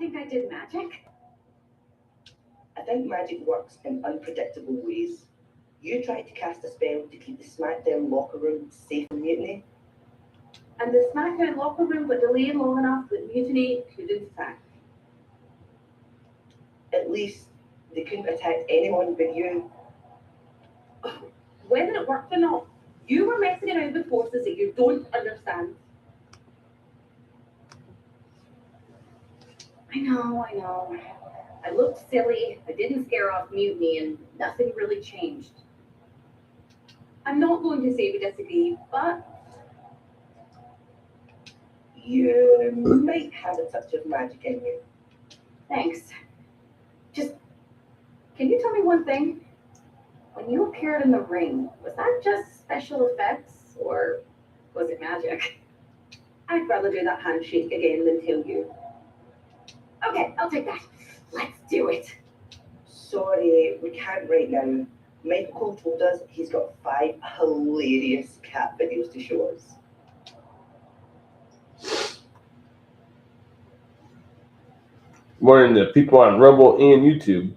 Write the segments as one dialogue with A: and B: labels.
A: think I did magic?
B: I think magic works in unpredictable ways. You tried to cast a spell to keep the SmackDown locker room safe from mutiny.
A: And the SmackDown locker room got delayed long enough that mutiny couldn't attack.
B: At least they couldn't attack anyone but you.
A: Whether it worked or not, you were messing around with forces that you don't understand. I know. I looked silly, I didn't scare off mutiny, and nothing really changed. I'm not going to say we disagree, but
B: You might have a touch of magic in you.
A: thanks. Just, can you tell me one thing? When you appeared in the ring, was that just special effects, or was it magic? I'd rather do that handshake again than tell you. Okay, I'll take that. Let's do it.
B: Sorry, we can't right now. Michael Cole told us he's got 5 hilarious cat videos to show us.
C: Warning the people on Rumble and YouTube.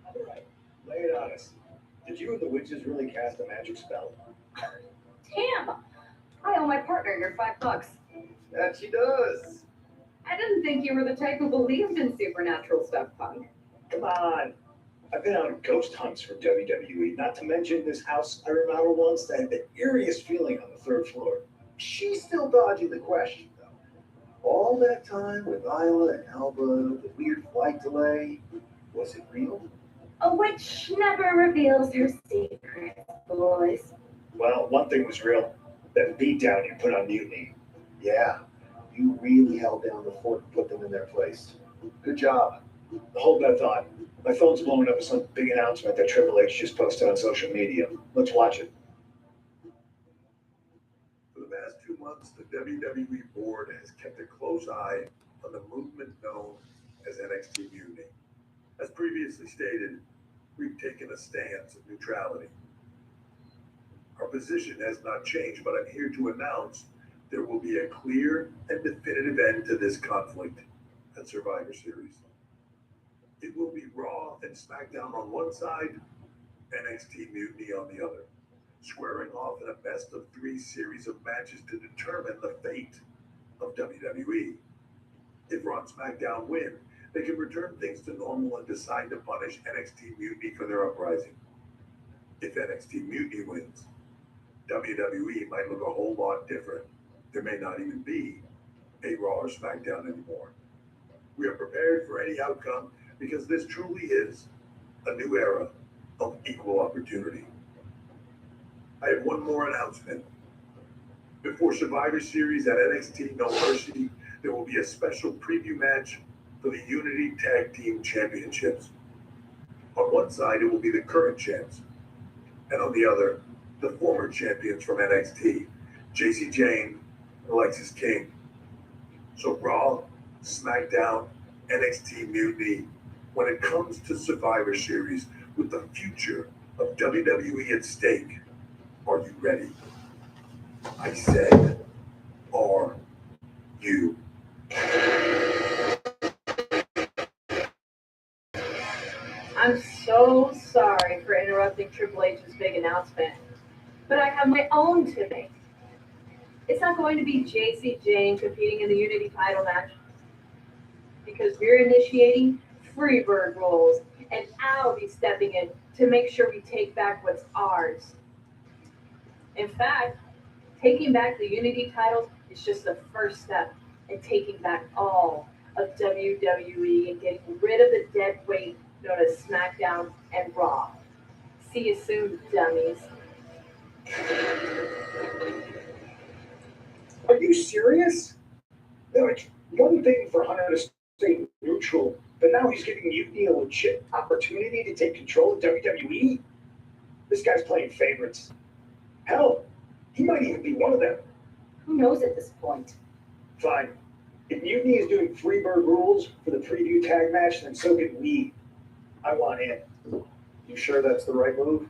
D: Alright, lay it on us. Did you and the witches really cast a magic spell?
A: Damn! I owe my partner your $5.
D: That she does.
A: I didn't think you were the type who believed in supernatural stuff, punk.
D: Come on. I've been on ghost hunts for WWE, not to mention this house I remember once that had the eeriest feeling on the 3rd floor. She's still dodging the question, though. All that time with Isla and Alba, the weird flight delay, was it real?
A: A witch never reveals her secrets, boys.
D: Well, one thing was real. That beatdown you put on Mutiny. Yeah, you really held down the fort and put them in their place. Good job. Hold that thought. My phone's blowing up with some big announcement that Triple H just posted on social media. Let's watch it.
E: For the past 2 months, the WWE board has kept a close eye on the movement known as NXT Mutiny. As previously stated, we've taken a stance of neutrality. Our position has not changed, but I'm here to announce there will be a clear and definitive end to this conflict at Survivor Series. It will be Raw and SmackDown on one side, NXT Mutiny on the other, squaring off in a best-of-3 series of matches to determine the fate of WWE. If Raw and SmackDown win, they can return things to normal and decide to punish NXT Mutiny for their uprising. If NXT Mutiny wins, WWE might look a whole lot different. There may not even be a Raw or SmackDown anymore. We are prepared for any outcome because this truly is a new era of equal opportunity. I have one more announcement. Before Survivor Series at NXT No Mercy, there will be a special preview match for the Unity Tag Team Championships. On one side, it will be the current champs, and on the other, the former champions from NXT, JC Jane and Alexis King. So Raw, SmackDown, NXT Mutiny, when it comes to Survivor Series with the future of WWE at stake, are you ready? I said, are you?
A: I'm so sorry for interrupting Triple H's big announcement, but I have my own to make. It's not going to be JC Jane competing in the Unity title match because we're initiating Freebird rules, and I'll be stepping in to make sure we take back what's ours. In fact, taking back the Unity titles is just the first step in taking back all of WWE and getting rid of the dead weight known as SmackDown and Raw. See you soon, dummies.
D: Are you serious? Like, one thing for Hunter to stay neutral, but now he's giving Mutiny a legit opportunity to take control of WWE? This guy's playing favorites. Hell, he might even be one of them.
A: Who knows at this point?
D: Fine. If Mutiny is doing Freebird rules for the preview tag match, then so can we. I want in. You sure that's the right move?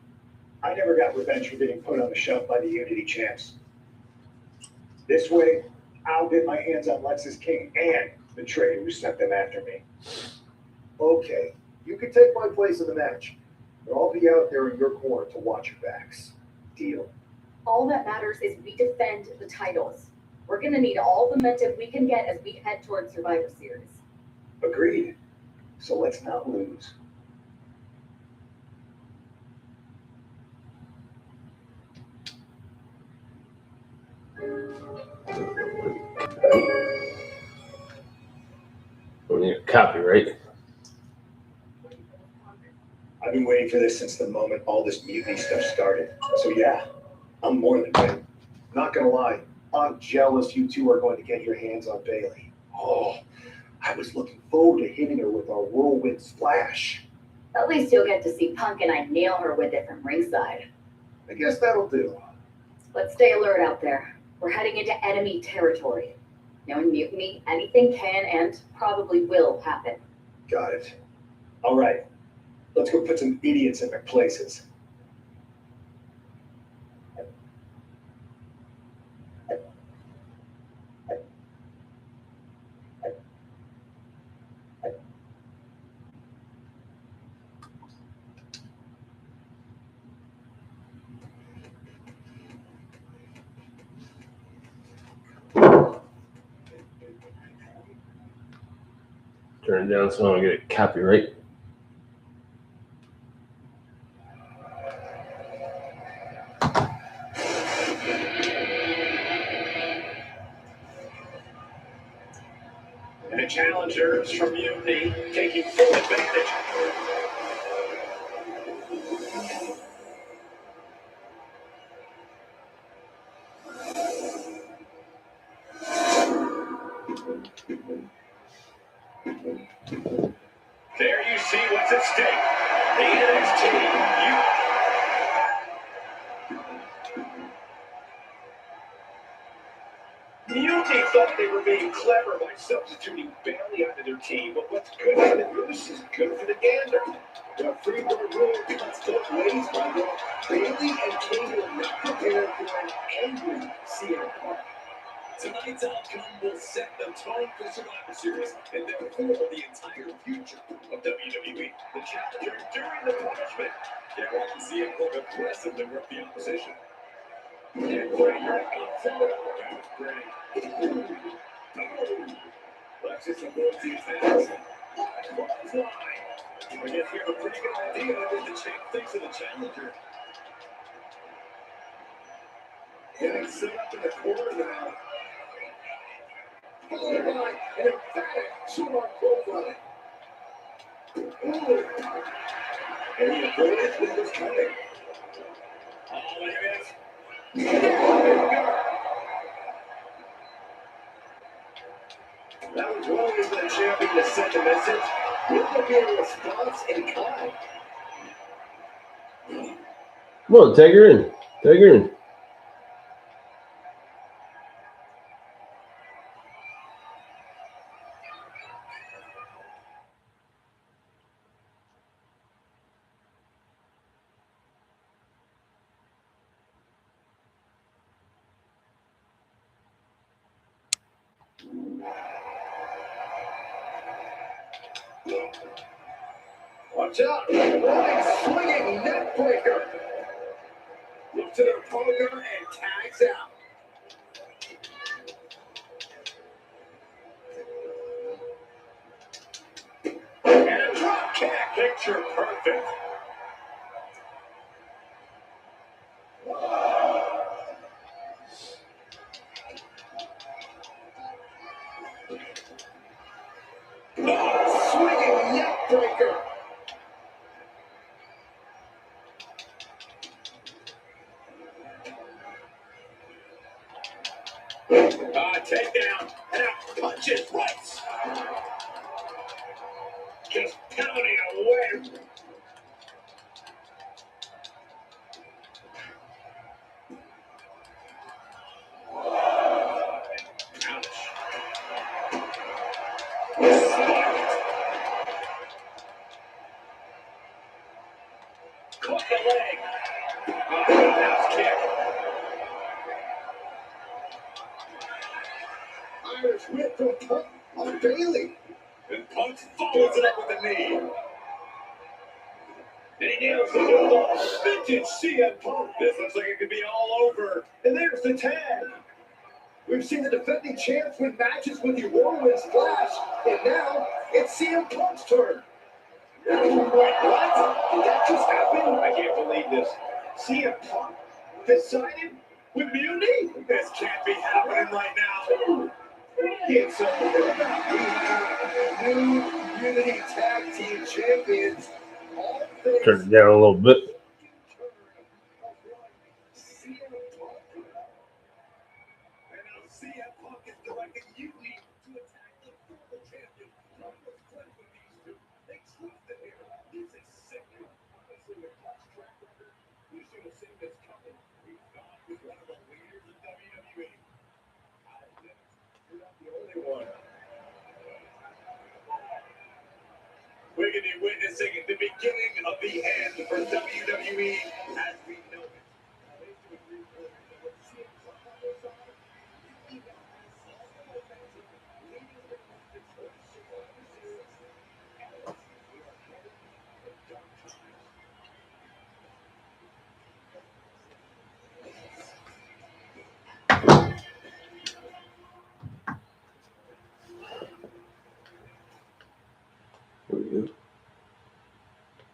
D: I never got revenge for getting put on the shelf by the Unity champs. This way, I'll get my hands on Lexus King and the traitor who sent them after me. Okay, you can take my place in the match, but I'll be out there in your corner to watch your backs. Deal.
F: All that matters is we defend the titles. We're going to need all the momentum we can get as we head towards Survivor Series.
D: Agreed. So let's not lose.
C: We need a copyright.
D: I've been waiting for this since the moment all this mutiny stuff started. So yeah, I'm more than ready. Not gonna lie, I'm jealous you two are going to get your hands on Bailey. Oh, I was looking forward to hitting her with our whirlwind splash.
F: At least you'll get to see Punk and I nail her with it from ringside.
D: I guess that'll do.
F: Let's stay alert out there. We're heading into enemy territory. Knowing mutiny, anything can and probably will happen.
D: Got it. All right, let's go put some idiots in their places.
C: Turn it down so I don't get a copyright.
D: And the challengers from Unity taking full advantage. There you see what's at stake. The NXT. Unity thought they were being clever by substituting Bailey onto their team, but what's good for the goose is good for the gander. The free-world rule cuts both ways, my bro. Bailey and King were not prepared for an angry CM Punk. Tonight's outcome will set the tone for Survivor Series and therefore the entire future of WWE. The challenger during the punishment. Can't wait to see him look aggressively rip the opposition. And Breaker outside. That was great. Lexus avoids the attacks. Clothesline. I guess we have a pretty good idea of what the champ thinks of the challenger. Getting set up in the corner now. Followed by an emphatic Sumar profile. And he avoided what was coming. Oh, look at this. That was wrong as the champion to send a message. Will there be a response in kind?
C: Come on, take her in. Take her in.
D: Watch out! Running, swinging neck breaker. Look to their partner and tags out. And a drop kick. Picture perfect. Swinging neck breaker. Takedown and out punches right. Just pounding away. Ouch. follows it up with a knee. And he nails the hold off. Vintage CM Punk. This looks like it could be all over. And there's the tag. We've seen the defending champs win matches with the Orleans Flash. And now it's CM Punk's turn. Wait, what? Did that just happen? I can't believe this. CM Punk decided with Mutiny? This can't be happening right now. It's a new Unity Tag Team Champions.
C: Turn it down a little bit.
D: We're going to be witnessing the beginning of the end for WWE as we know it.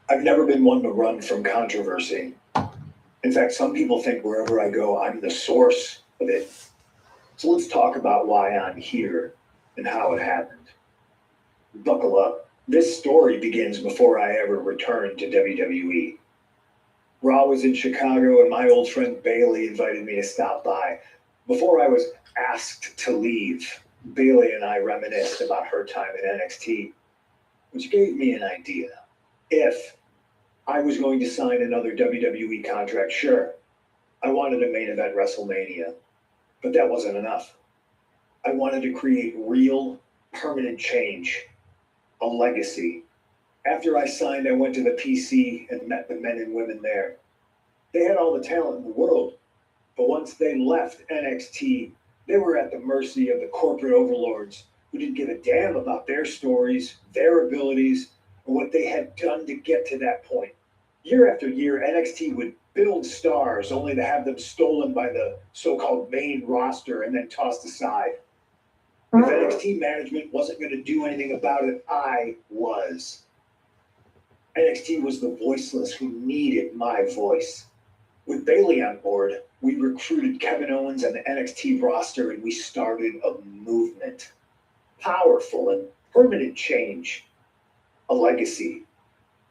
D: I've never been one to run from controversy. In fact, some people think wherever I go, I'm the source of it. So let's talk about why I'm here and how it happened. Buckle up. This story begins before I ever returned to WWE. Raw was in Chicago and my old friend Bailey invited me to stop by. Before I was asked to leave, Bailey and I reminisced about her time at NXT, which gave me an idea. If I was going to sign another WWE contract, sure, I wanted a main event WrestleMania, but that wasn't enough. I wanted to create real, permanent change, a legacy. After I signed, I went to the PC and met the men and women there. They had all the talent in the world, but once they left NXT, they were at the mercy of the corporate overlords who didn't give a damn about their stories, their abilities, or what they had done to get to that point. Year after year, NXT would build stars only to have them stolen by the so-called main roster and then tossed aside. If NXT management wasn't going to do anything about it, I was. NXT was the voiceless who needed my voice. With Bailey on board, we recruited Kevin Owens and the NXT roster, and we started a movement. Powerful and permanent change. A legacy.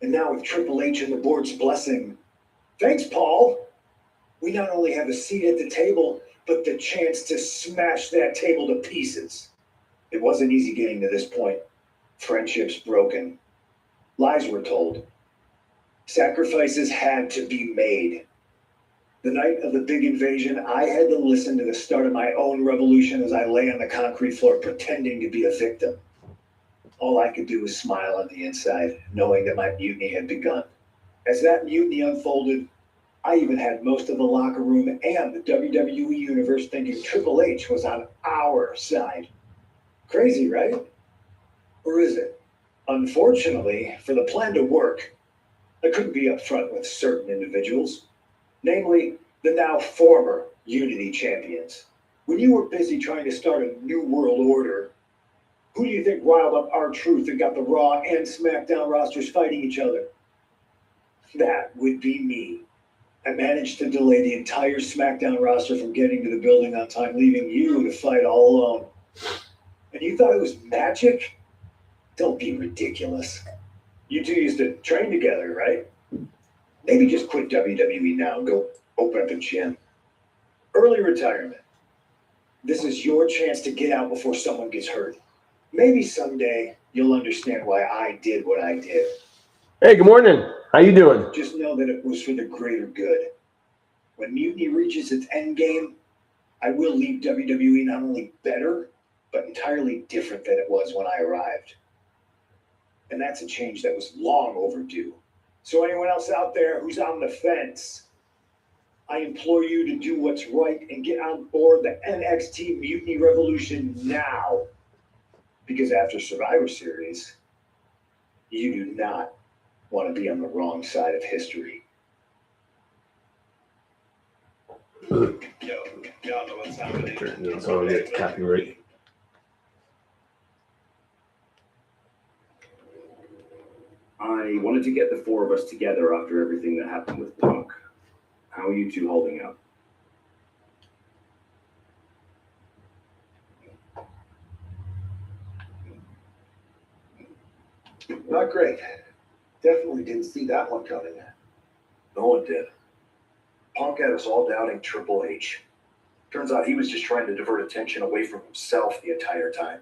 D: And now with Triple H and the board's blessing, thanks, Paul, we not only have a seat at the table, but the chance to smash that table to pieces. It wasn't easy getting to this point. Friendships broken. Lies were told. Sacrifices had to be made. The night of the big invasion, I had to listen to the start of my own revolution as I lay on the concrete floor pretending to be a victim. All I could do was smile on the inside, knowing that my mutiny had begun. As that mutiny unfolded, I even had most of the locker room and the WWE Universe thinking Triple H was on our side. Crazy, right? Or is it? Unfortunately, for the plan to work, I couldn't be upfront with certain individuals, namely the now former Unity champions. When you were busy trying to start a new world order, who do you think riled up R-Truth and got the Raw and SmackDown rosters fighting each other? That would be me. I managed to delay the entire SmackDown roster from getting to the building on time, leaving you to fight all alone. And you thought it was magic? Don't be ridiculous. You two used to train together, right? Maybe just quit WWE now and go open up a gym. Early retirement. This is your chance to get out before someone gets hurt. Maybe someday you'll understand why I did what I did.
C: Hey, good morning. How you doing?
D: Just know that it was for the greater good. When Mutiny reaches its end game, I will leave WWE not only better, but entirely different than it was when I arrived. And that's a change that was long overdue. So anyone else out there who's on the fence, I implore you to do what's right and get on board the NXT Mutiny Revolution now. Because after Survivor Series, You do not want to be on the wrong side of history.
E: Yo, y'all know what's happening.
C: That's how I get copyright.
G: I wanted to get the four of us together after everything that happened with Punk. How are you two holding up?
D: Not great. Definitely didn't see that one coming.
H: No one did. Punk had us all doubting Triple H. Turns out he was just trying to divert attention away from himself the entire time.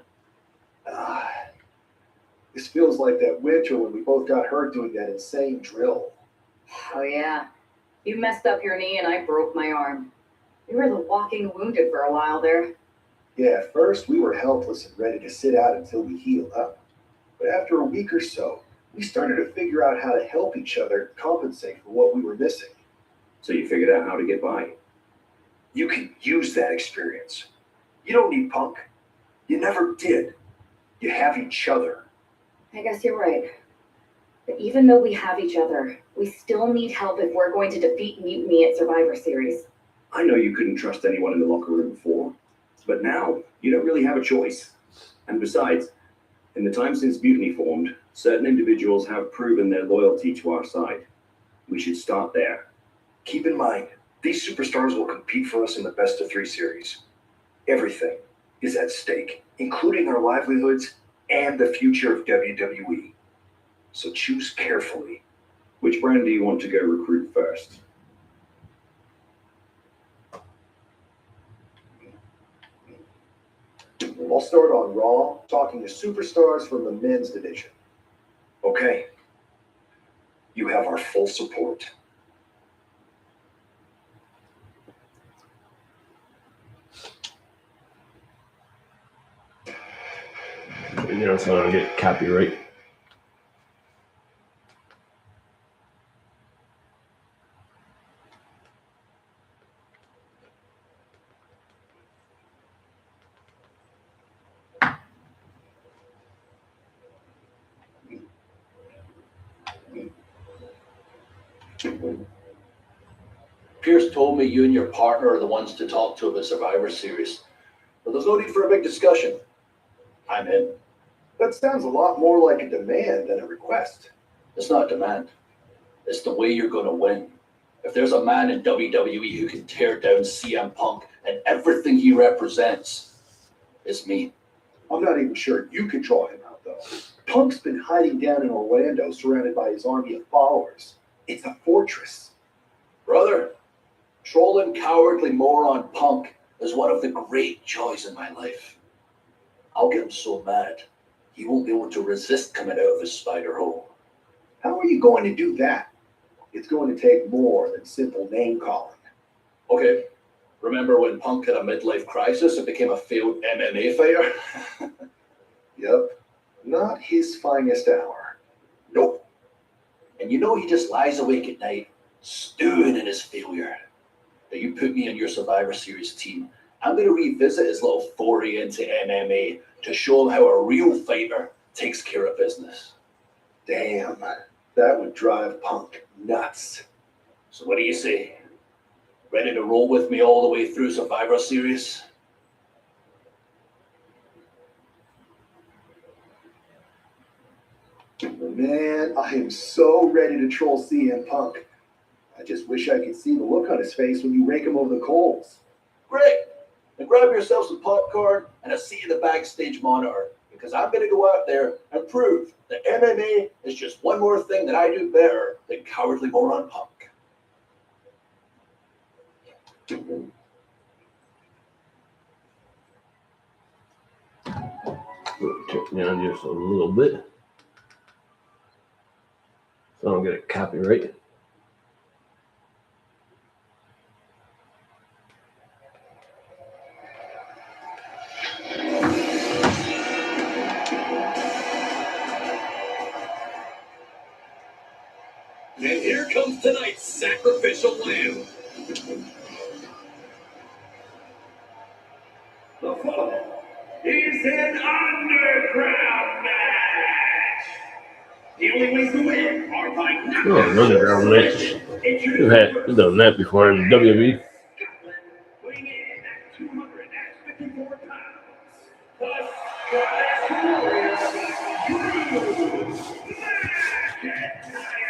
D: This feels like that winter when we both got hurt doing that insane drill.
F: Oh yeah. You messed up your knee and I broke my arm. You were the walking wounded for a while there.
D: Yeah, at first we were helpless and ready to sit out until we healed up. But after a week or so, we started to figure out how to help each other compensate for what we were missing.
G: So you figured out how to get by.
H: You can use that experience. You don't need Punk. You never did. You have each other.
F: I guess you're right. But even though we have each other, we still need help if we're going to defeat Mutiny at Survivor Series.
G: I know you couldn't trust anyone in the locker room before, but now you don't really have a choice. And besides, in the time since Mutiny formed, certain individuals have proven their loyalty to our side. We should start there.
H: Keep in mind, these superstars will compete for us in the best of 3 series. Everything is at stake, including our livelihoods and the future of WWE. So choose carefully.
G: Which brand do you want to go recruit first?
D: I'll start on Raw, talking to superstars from the men's division.
H: Okay. You have our full support.
C: That's how I get copyright.
I: Pierce told me you and your partner are the ones to talk to about Survivor Series. But there's no need for a big discussion. I'm in.
D: That sounds a lot more like a demand than a request.
I: It's not a demand. It's the way you're going to win. If there's a man in WWE who can tear down CM Punk and everything he represents, it's me.
D: I'm not even sure you can draw him out, though. Punk's been hiding down in Orlando, surrounded by his army of followers. It's a fortress.
I: Brother, trolling cowardly moron Punk is one of the great joys in my life. I'll get him so mad, he won't be able to resist coming out of his spider hole.
D: How are you going to do that? It's going to take more than simple name calling.
I: Okay, remember when Punk had a midlife crisis and became a failed MMA fighter?
D: Yep. Not his finest hour.
I: Nope. And you know he just lies awake at night, stewing in his failure. Now you put me in your Survivor Series team, I'm going to revisit his little foray into MMA to show him how a real fighter takes care of business.
D: Damn, that would drive Punk nuts.
I: So what do you say? Ready to roll with me all the way through Survivor Series?
D: Man, I am so ready to troll CM Punk. I just wish I could see the look on his face when you rake him over the coals.
I: Great! Then grab yourself some popcorn and a seat in the backstage monitor, because I'm going to go out there and prove that MMA is just one more thing that I do better than cowardly moron Punk.
C: Turn down just a little bit, so I don't get a copyright.
J: And here comes tonight's sacrificial lamb. The following is an underground match. The Bailey wins the win. Our fight now.
C: Oh, an underground match. We've done that before in WWE.
J: Weighing in at 254 pounds, the Scottish Warrior, Drew McIntyre.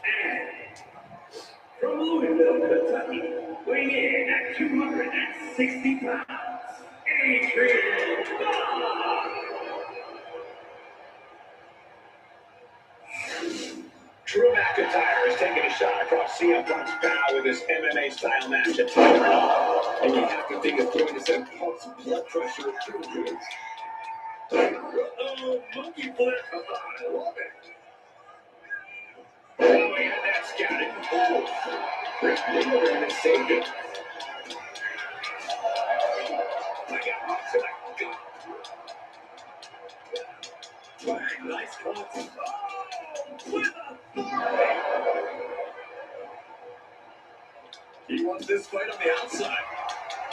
J: And from Louisville, Kentucky, weighing in at 260 pounds, Adrian Bond. Drew McIntyre is taking a shot across CM Punk's bow with his MMA style match at Tiger. And you have to think it's going to send Punk's blood pressure through the roof. Monkey flip. I love it. Oh, yeah, that's got it. Oh, Rick Miller and saved it. I got rocks in my gut. Bang, nice cut. Oh, with authority. He wants this fight on the outside.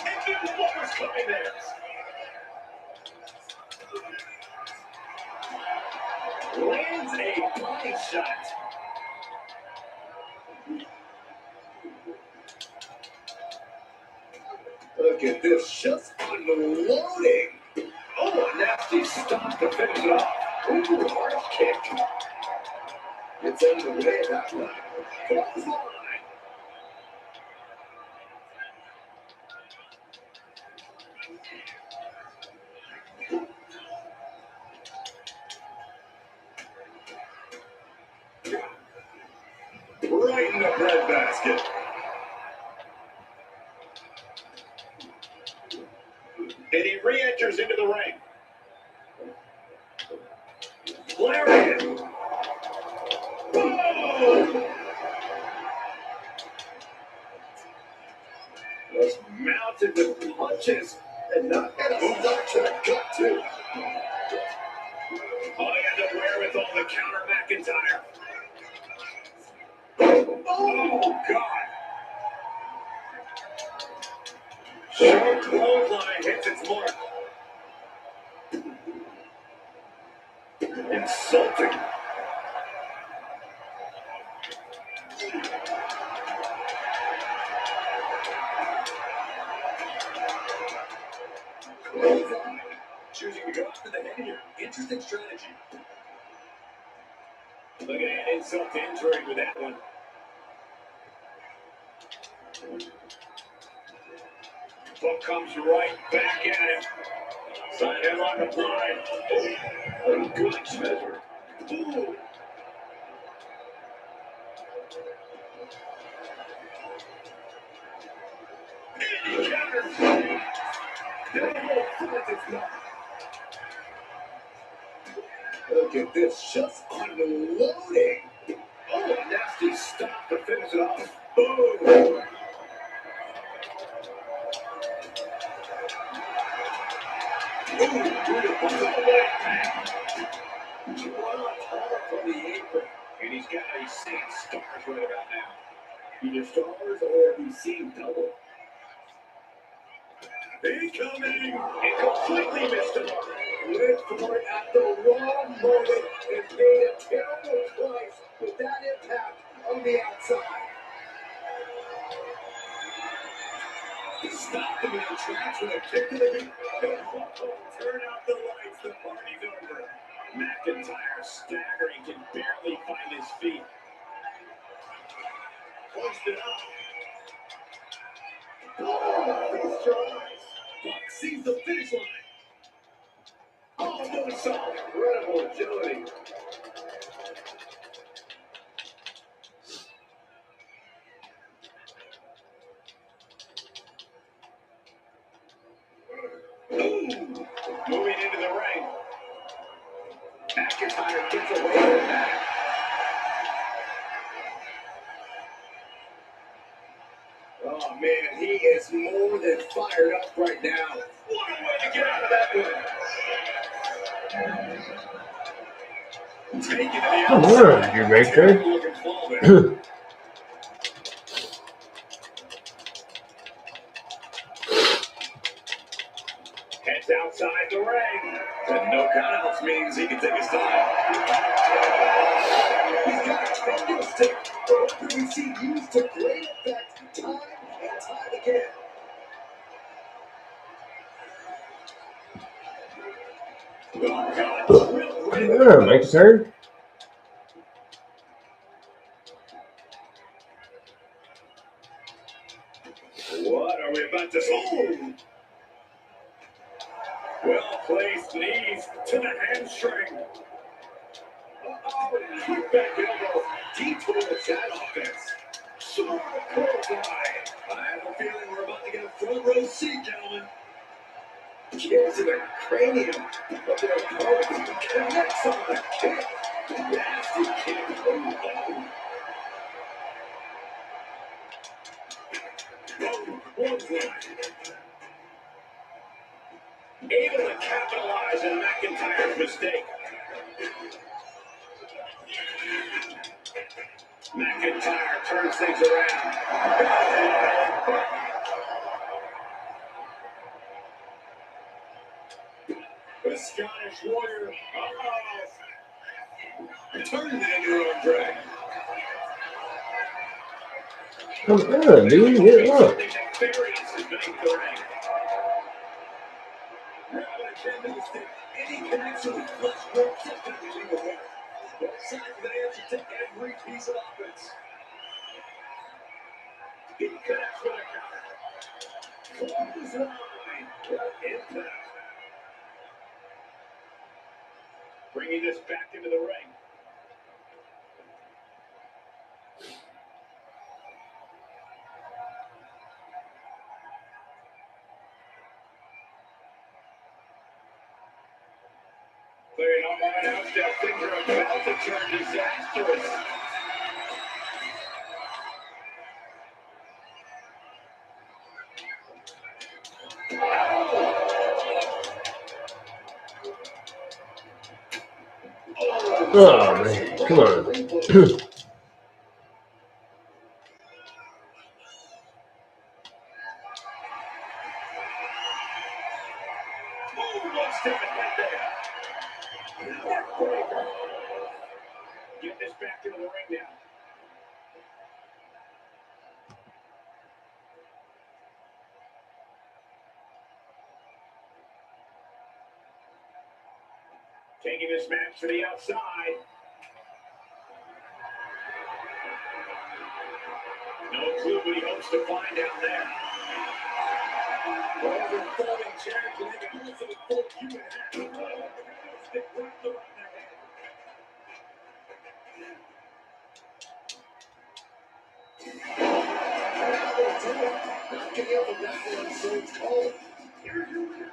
J: And knew what was coming there. Lands a body shot. Look at this, just unloading. Oh, a nasty stop to finish it off. Ooh, hard kick. It's in the way of that one. Clothesline. Right in the breadbasket. And he re-enters into the ring. Lariat. Boom! Was mounted with punches and not get a start to the gut, too. Oh, he had the wherewithal to counter McIntyre. Oh, God. Short clothesline hits its mark. Insulting. Clothesline. Choosing to go after the head here. Interesting strategy. Look at that insult to injury with that one. Hook comes right back at him. Side headlock applied. Oh, a good measure. Ooh. And he counters. Devil finds its mark. Look at this, just unloading. Oh, a nasty stop to finish it off. Boom. From the apron, and he's seeing stars right about now. Either stars or he's seeing double. Incoming! And completely missed the mark. Went for it at the wrong moment and paid a terrible price with that impact on the outside. Stop him in the tracks with a kick to the knee. Turn out the lights, the party's over. McIntyre staggering, can barely find his feet. Pushed it up. Oh, feast your eyes. Buck sees the finish line. Oh, no, it's all incredible agility. Ooh, moving into the ring. McIntyre gets away from that. Oh, man, he is more than fired up right now. What a way to get out of that one. Taking to the outside.
C: You're right there.
J: Looking fall there. Heads outside the ring. And no cutouts means he can take his time. He's got a kendo stick. What we see used to great effect time and time again.
C: Yeah, Mike's turn.
J: What are we about to see? Well placed knees to the hamstring. Kickback elbow detours that offense. Sharp clothesline. I have a feeling we're about to get a front row seat, gentlemen. Kick to the cranium of their opponent. Connects on the kick. Nasty kick. Oh. Clothesline. Able to capitalize on McIntyre's mistake. McIntyre turns things around. The Scottish Warrior. Turns it into a drag.
C: Come on, dude. Get up.
J: Any connection with flesh works is going to be aware. Both sides of the answer to every piece of offense. He connects with a counter. Clothesline. Impact. Bringing this back into the ring. Clearing up on an outstep, things are about to turn disastrous.
C: Oh, man. Come on.
J: Get this back into the ring now. Taking this match to the outside. No clue what he hopes to find down there. Over folding chair, can they can also fold you in half. Stick wrapped around their head. Not getting up on that one, so it's called. Here's your winner.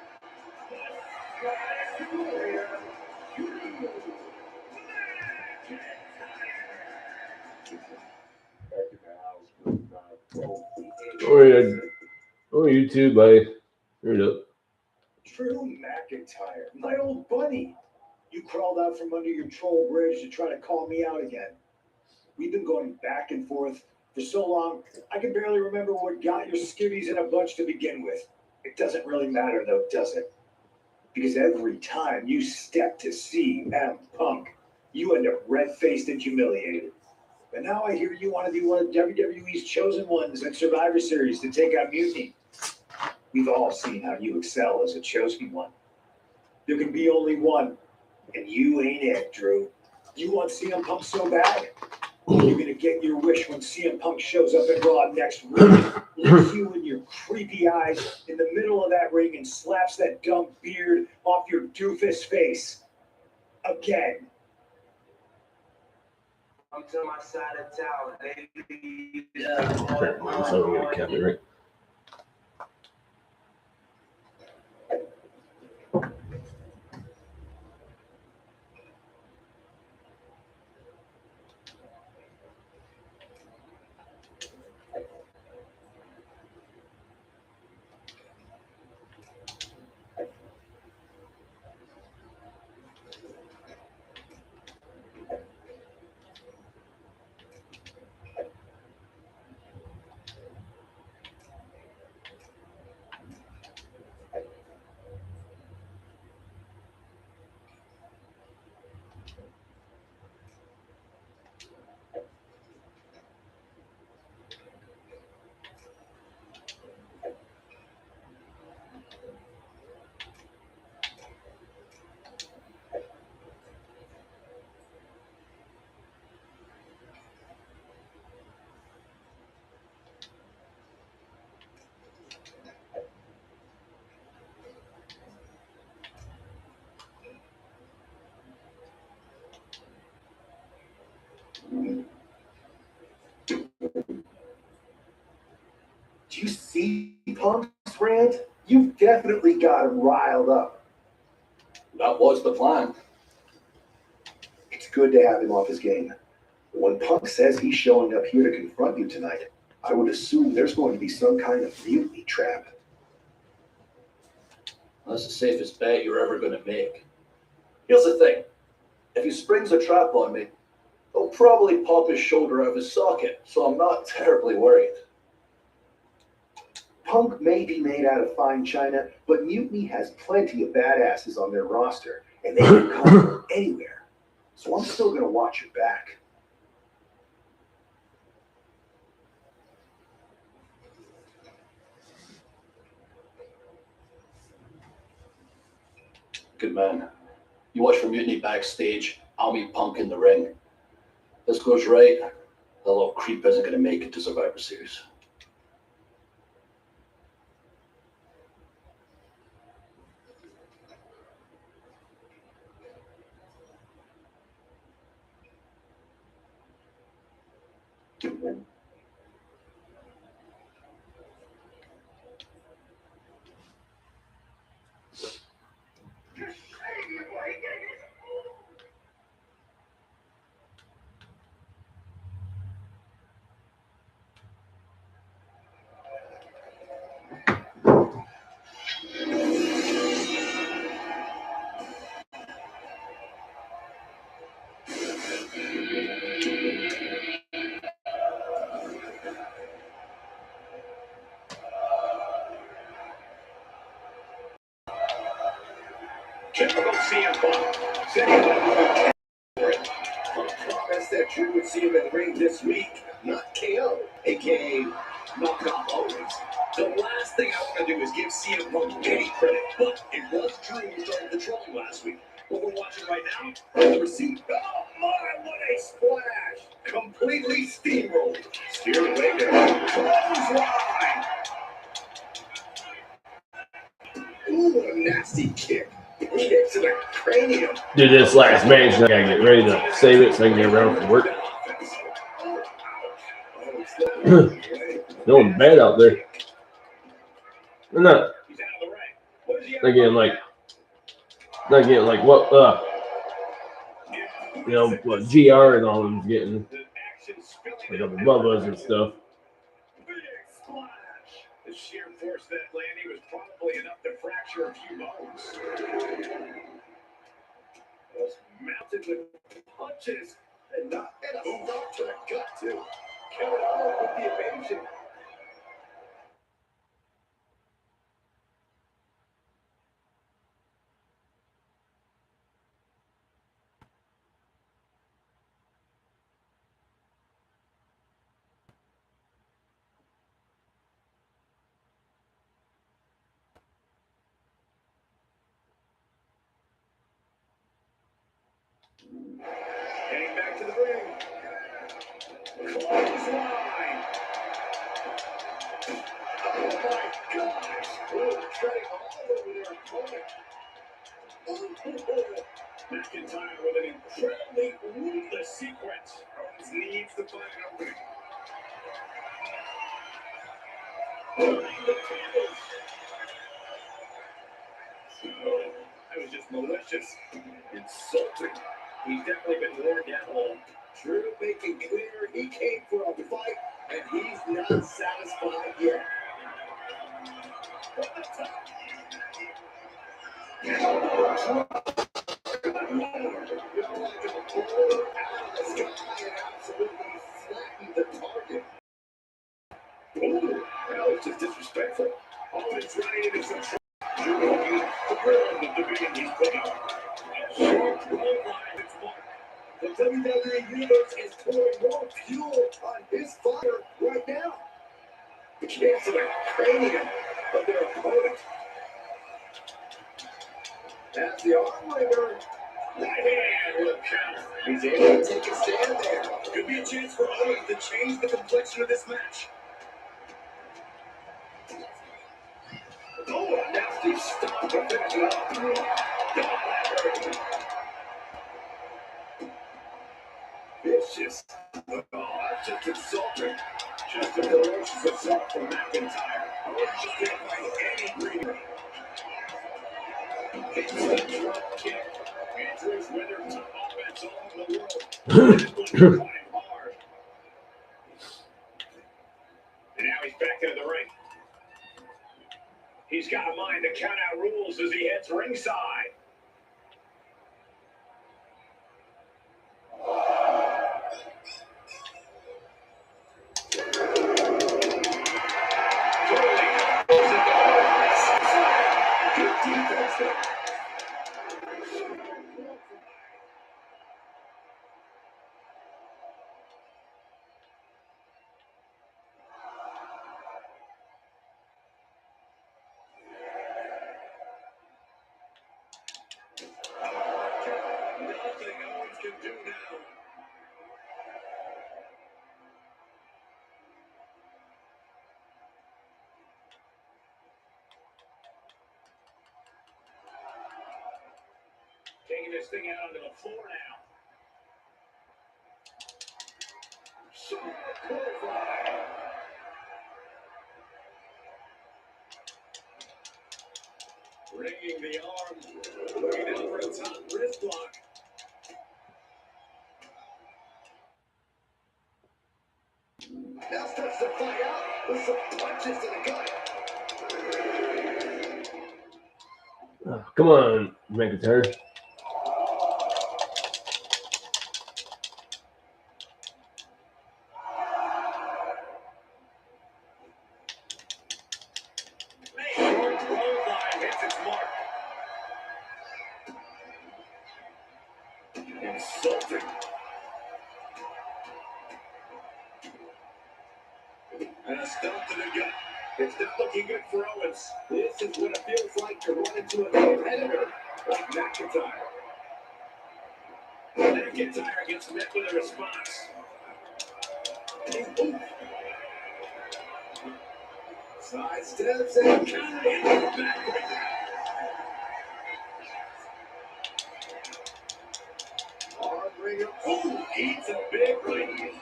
C: Oh, yeah. Oh, YouTube, buddy. Heard up.
D: Drew McIntyre, my old buddy. You crawled out from under your troll bridge to try to call me out again. We've been going back and forth for so long, I can barely remember what got your skivvies in a bunch to begin with. It doesn't really matter, though, does it? Because every time you step to CM Punk, you end up red-faced and humiliated. But now I hear you want to be one of WWE's chosen ones at Survivor Series to take out Mutiny. We've all seen how you excel as a chosen one. There can be only one, and you ain't it, Drew. You want CM Punk so bad? You're gonna get your wish when CM Punk shows up at Raw next week, looks you in your creepy eyes in the middle of that ring and slaps that dumb beard off your doofus face. Again.
K: Come to my side of town, baby.
C: Crap, man. So I'm going to cap it, right?
H: see Punk's rant? You've definitely got him riled up.
I: That was the plan.
H: It's good to have him off his game. When Punk says he's showing up here to confront you tonight, I would assume there's going to be some kind of mutiny trap.
I: That's the safest bet you're ever going to make. Here's the thing. If he springs a trap on me, he'll probably pop his shoulder out of his socket, so I'm not terribly worried.
H: Punk may be made out of fine china, but Mutiny has plenty of badasses on their roster, and they can come from anywhere. So I'm still going to watch your back.
I: Good man. You watch for Mutiny backstage, I'll meet Punk in the ring. If this goes right, the little creep isn't going to make it to Survivor Series.
J: Typical CM Punk. Said he wanted for it. Punk promised that Drew would see him in the ring this week, not KO, aka knock off always. The last thing I want to do is give CM Punk any credit, but it was Drew who started the trolling last week. What we're watching right now, the receipt. Oh my, what a splash! Completely steamrolled. Steered away to clothesline. Ooh, what a nasty kick. Kick to the cranium.
C: Do this last match, and I gotta get ready to save it so I can get around for work. Feeling bad out there. I'm not getting like what what GR and all them getting, like up above us and stuff.
J: The sheer force of that landing was probably enough to fracture a few bones. Was mounted with punches and not and a stop to the gut too. Counted off with the evasion. Heading back to the ring. Clothesline. Oh my gosh. Oh, treading all over their opponent. McIntyre with an incredibly ruthless sequence. Owens needs to find an opening. The tables. Oh, that was just malicious. Insulting. He's definitely been worn down a little. Drew making clear he came for a fight, and he's not satisfied yet. Ooh, that was just disrespectful. Owens running into some trouble. Drew looking thrilled with the division he's put up. A short bloodline is marked. The WWE Universe is pouring more fuel on his fire right now. The chance to the cranium of their opponent. As the arm wringer, right hand will count. He's able to take a stand there. Could be a chance for Owens to change the complexion of this match. Oh, a nasty stop to finish it up. Vicious. Oh, that's just insulting. Just a ferocious assault from McIntyre. And now he's back into the ring. He's got a mind to count out rules as he heads ringside. Nothing Owens can do now. Taking this thing out onto the floor now. So qualified. Ringing the arm. Looking down for a top wrist block.
H: Now starts to fight out with some punches to the gut.
C: Oh, come on, McIntyre.
J: Short clothesline hits its mark. Insulting. And a stomp to the gut. It's not looking good for Owens. This is what it feels like to run into a competitor like McIntyre. McIntyre gets met with a response. Side steps and counter in the back. Arm ringer. Ooh, eats a big right.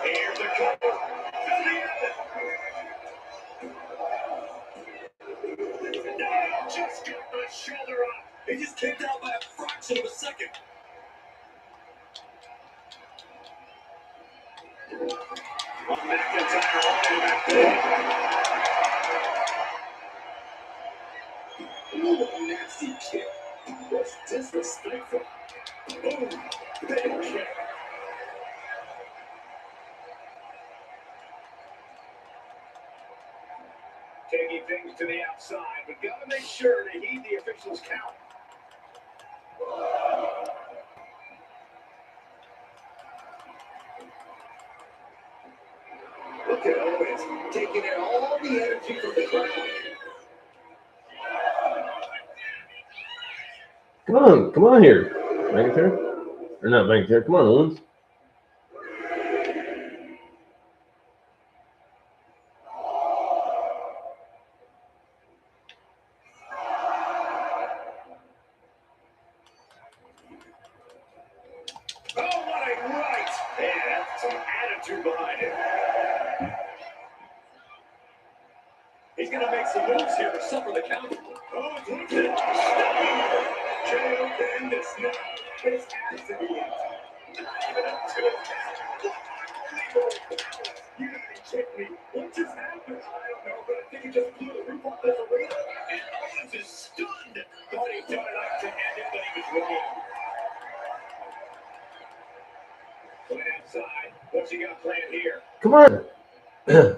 J: Here's the cover. Just got my shoulder up. He just kicked out by a fraction of a second. McIntyre holding back there. Ooh, a nasty kick. That's disrespectful. Boom, big kick. Taking things to the outside, but gotta make sure to heed the official's count. Look at Owens taking in all the energy from the crowd.
C: Come on here, McIntyre. Or not McIntyre. Come on, Owens.
J: Oh, what a right! Yeah, that's some attitude behind it. He's gonna make some moves here to suffer the count. Oh, it's looking at KO to end this now. This has to be it. Not even a 2 count. You gotta be kidding me. What just happened? I don't know, but I think he just blew the roof off this arena. And Owens is stunned. Thought he done enough to end it, but he was wrong. Went outside. What's he got planned here?
C: Come on.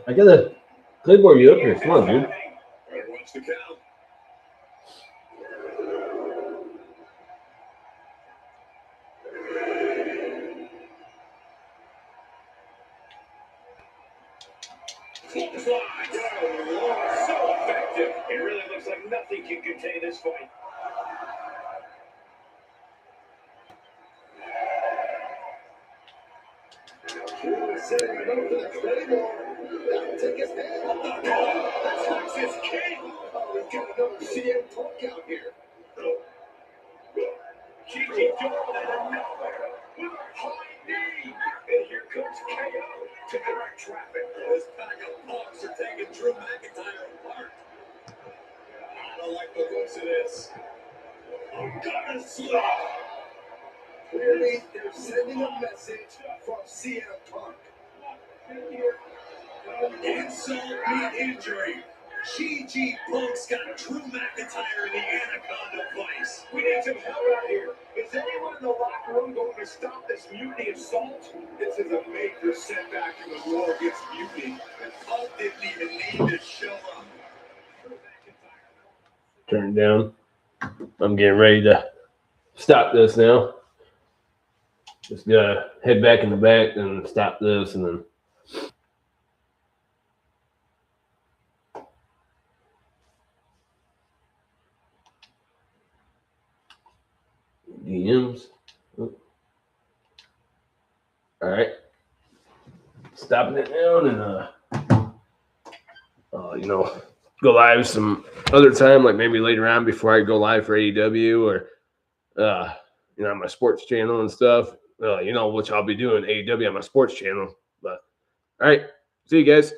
C: I gotta Claymore you up here. Come on, dude.
J: Watch the count. Clothesline. Oh, Lord, so effective. It really looks like nothing can contain this fight.
H: Setting him up for the Claymore. That'll take his head.
J: That's Texas King.
H: Oh, we've got another CM Punk out here.
J: Kiki Dorman out of nowhere with a high knee. And here comes KO to direct traffic. This pack of punks are taking Drew McIntyre apart. I don't like the looks of this. I'm gonna slap. Clearly, they're sending a message from CM Punk. Insult meet injury. GG Punk's got Drew McIntyre in the Anaconda place. We need some help out here. Is anyone in the locker room going to stop this mutiny assault? This is a major setback in the war against mutiny, and Punk didn't even need to show up.
C: Turn it down. I'm getting ready to stop this now. Just gotta head back in the back and stop this, and then DMs. All right, stopping it down, and go live some other time, like maybe later on before I go live for AEW or on my sports channel and stuff. Which I'll be doing AEW on my sports channel. But all right, see you guys.